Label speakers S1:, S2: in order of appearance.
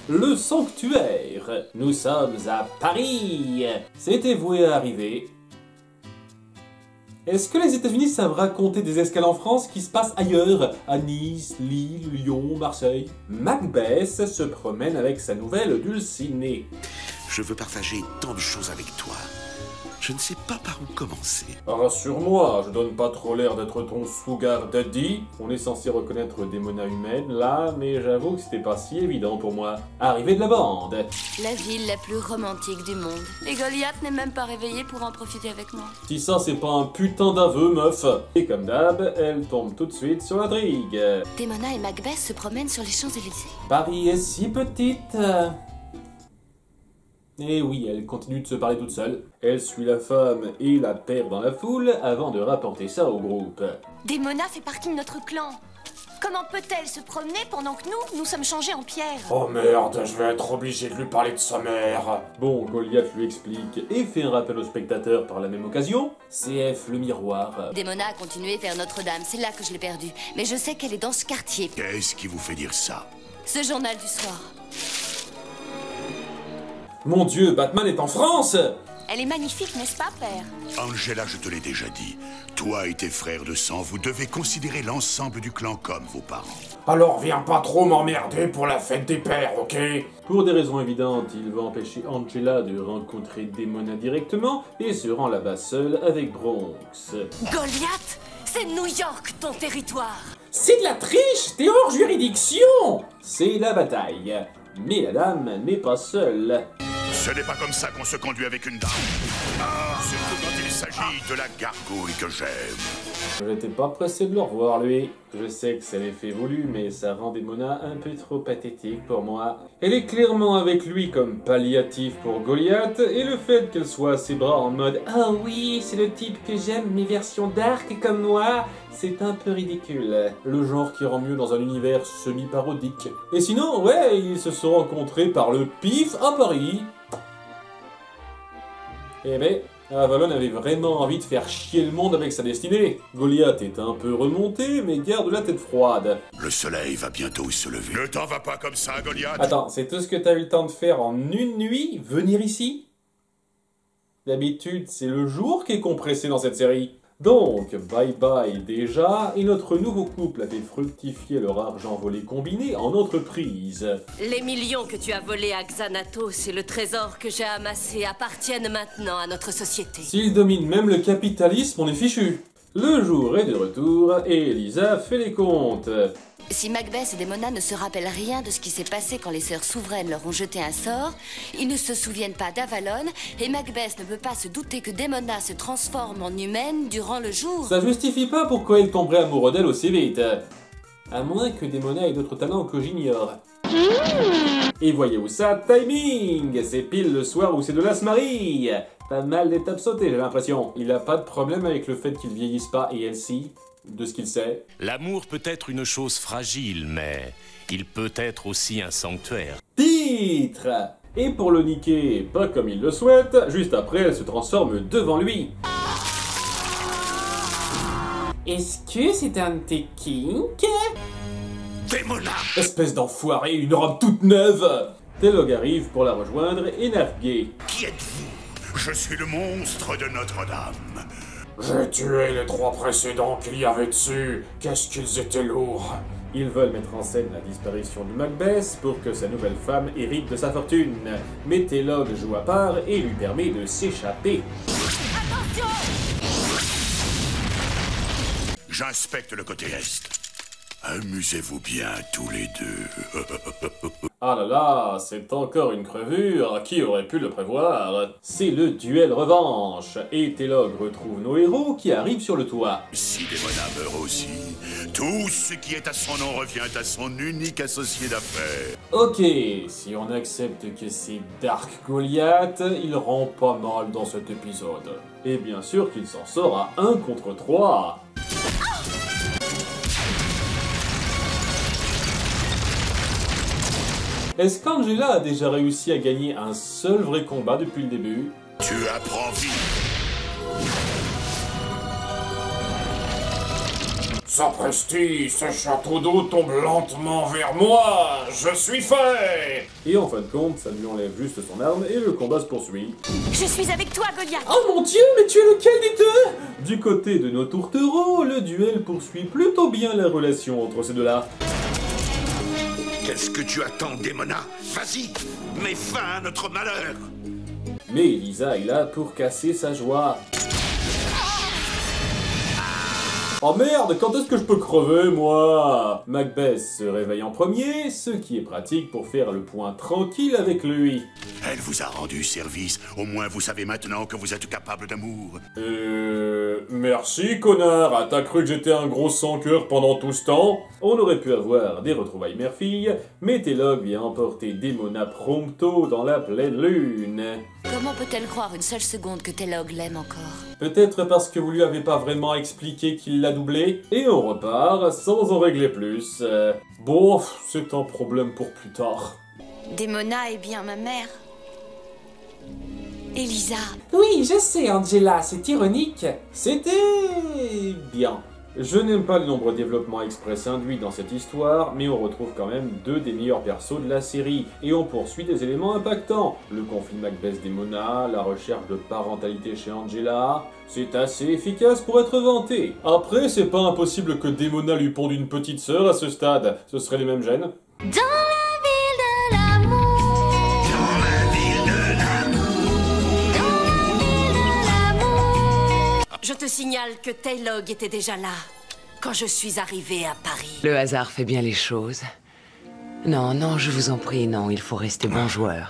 S1: Le sanctuaire. Nous sommes à Paris. C'était voué à arriver. Est-ce que les États-Unis savent raconter des escales en France qui se passent ailleurs? À Nice, Lille, Lyon, Marseille? Macbeth se promène avec sa nouvelle Dulcinée.
S2: Je veux partager tant de choses avec toi. Je ne sais pas par où commencer.
S1: Rassure-moi, je donne pas trop l'air d'être ton sugar daddy. On est censé reconnaître des monnaies humaines là, mais j'avoue que c'était pas si évident pour moi. Arrivée de la bande.
S3: La ville la plus romantique du monde. Et Goliath n'est même pas réveillé pour en profiter avec moi.
S1: Si ça c'est pas un putain d'aveu, meuf. Et comme d'hab, elle tombe tout de suite sur l'intrigue.
S3: Démona et Macbeth se promènent sur les Champs-Élysées.
S1: Paris est si petite. Et oui, elle continue de se parler toute seule. Elle suit la femme et la perd dans la foule avant de rapporter ça au groupe.
S3: Démona fait partie de notre clan. Comment peut-elle se promener pendant que nous sommes changés en pierre?
S1: Oh merde, je vais être obligé de lui parler de sa mère. Bon, Goliath lui explique et fait un rappel aux spectateurs par la même occasion. CF le miroir.
S3: Démona a continué vers Notre-Dame, c'est là que je l'ai perdue. Mais je sais qu'elle est dans ce quartier.
S2: Qu'est-ce qui vous fait dire ça?
S3: Ce journal du soir.
S1: Mon Dieu, Batman est en France!
S3: Elle est magnifique, n'est-ce pas, père?
S2: Angela, je te l'ai déjà dit. Toi et tes frères de sang, vous devez considérer l'ensemble du clan comme vos parents.
S1: Alors viens pas trop m'emmerder pour la fête des pères, ok? Pour des raisons évidentes, il va empêcher Angela de rencontrer Démona directement et se rend là-bas seul avec Bronx.
S3: Goliath, c'est New York, ton territoire.
S1: C'est de la triche! T'es hors juridiction! C'est la bataille. Mais la dame n'est pas seule.
S2: Ce n'est pas comme ça qu'on se conduit avec une dame. Ah, surtout quand il s'agit de la gargouille que j'aime.
S1: J'étais pas pressé de le revoir, lui. Je sais que c'est l'effet voulu, mais ça rend Démona un peu trop pathétique pour moi. Elle est clairement avec lui comme palliatif pour Goliath, et le fait qu'elle soit à ses bras en mode « Ah oui, c'est le type que j'aime, mes versions dark comme moi », c'est un peu ridicule. Le genre qui rend mieux dans un univers semi-parodique. Et sinon, ouais, ils se sont rencontrés par le pif à Paris. Eh ben, Avalon avait vraiment envie de faire chier le monde avec sa destinée. Goliath est un peu remonté, mais garde la tête froide.
S2: Le soleil va bientôt se lever. Ne t'en va pas comme ça, Goliath.
S1: Attends, c'est tout ce que t'as eu le temps de faire en une nuit? Venir ici? D'habitude, c'est le jour qui est compressé dans cette série. Donc, bye bye déjà, et notre nouveau couple a fait fructifier leur argent volé combiné en entreprise.
S3: Les millions que tu as volés à Xanatos et le trésor que j'ai amassé appartiennent maintenant à notre société.
S1: S'ils dominent même le capitalisme, on est fichu. Le jour est de retour, et Elisa fait les comptes.
S3: Si Macbeth et Démona ne se rappellent rien de ce qui s'est passé quand les sœurs souveraines leur ont jeté un sort, ils ne se souviennent pas d'Avalon, et Macbeth ne peut pas se douter que Démona se transforme en humaine durant le jour.
S1: Ça justifie pas pourquoi il tomberait amoureux d'elle aussi vite. À moins que Démona ait d'autres talents que j'ignore. Et voyez-vous ça, timing! C'est pile le soir où c'est de l'Asmarie. Pas mal d'étapes sautées, j'ai l'impression. Il a pas de problème avec le fait qu'il vieillisse pas, et elle si, de ce qu'il sait.
S4: L'amour peut être une chose fragile, mais il peut être aussi un sanctuaire.
S1: Titre! Et pour le niquer, pas comme il le souhaite, juste après elle se transforme devant lui. Est-ce que c'est un de tes kinks?
S2: Démona!
S1: Espèce d'enfoiré, une robe toute neuve! Telog arrive pour la rejoindre, énervé.
S2: Qui êtes-vous? Je suis le monstre de Notre-Dame.
S1: J'ai tué les 3 précédents qu'il y avait dessus. Qu'est-ce qu'ils étaient lourds. Ils veulent mettre en scène la disparition de Macbeth pour que sa nouvelle femme hérite de sa fortune. Mais Telog joue à part et lui permet de s'échapper.
S3: Attention!
S2: J'inspecte le côté est. Amusez-vous bien tous les deux.
S1: Ah là là, c'est encore une crevure, qui aurait pu le prévoir? C'est le duel revanche, et Telog retrouve nos héros qui arrivent sur le toit.
S2: Si Démona meurt aussi, tout ce qui est à son nom revient à son unique associé d'affaires.
S1: Ok, si on accepte que c'est Dark Goliath, il rend pas mal dans cet épisode. Et bien sûr qu'il s'en sort à 1 contre 3. Est-ce qu'Angela a déjà réussi à gagner un seul vrai combat depuis le début?
S2: Tu apprends vite.
S5: Sapristi, ce château d'eau tombe lentement vers moi. Je suis fait.
S1: Et en fin de compte, ça lui enlève juste son arme et le combat se poursuit.
S3: Je suis avec toi, Goliath.
S1: Oh mon dieu, mais tu es lequel des deux? Du côté de nos tourtereaux, le duel poursuit plutôt bien la relation entre ces deux-là.
S2: Qu'est-ce que tu attends, Démona? Vas-y, mets fin à notre malheur.
S1: Mais Elisa est là pour casser sa joie. Oh merde, quand est-ce que je peux crever, moi? Macbeth se réveille en premier, ce qui est pratique pour faire le point tranquille avec lui.
S2: Elle vous a rendu service. Au moins, vous savez maintenant que vous êtes capable d'amour.
S1: Merci, connard. T'as cru que j'étais un gros sans-cœur pendant tout ce temps? On aurait pu avoir des retrouvailles mère-fille, mais Telog vient emporter Démona prompto dans la pleine lune.
S3: Comment peut-elle croire une seule seconde que Telog l'aime encore?
S1: Peut-être parce que vous lui avez pas vraiment expliqué qu'il l'a doublé, et on repart sans en régler plus. Bon, c'est un problème pour plus tard.
S3: Démona est bien ma mère. Elisa.
S6: Oui, je sais, Angela, c'est ironique.
S1: C'était bien. Je n'aime pas le nombre de développements express induits dans cette histoire, mais on retrouve quand même deux des meilleurs persos de la série, et on poursuit des éléments impactants. Le conflit Macbeth-Démona, la recherche de parentalité chez Angela, c'est assez efficace pour être vanté. Après, c'est pas impossible que Démona lui ponde une petite sœur à ce stade, ce serait les mêmes gènes.
S3: Je te signale que Telog était déjà là, quand je suis arrivée à Paris.
S7: Le hasard fait bien les choses. Non, non, je vous en prie, non, il faut rester bon joueur.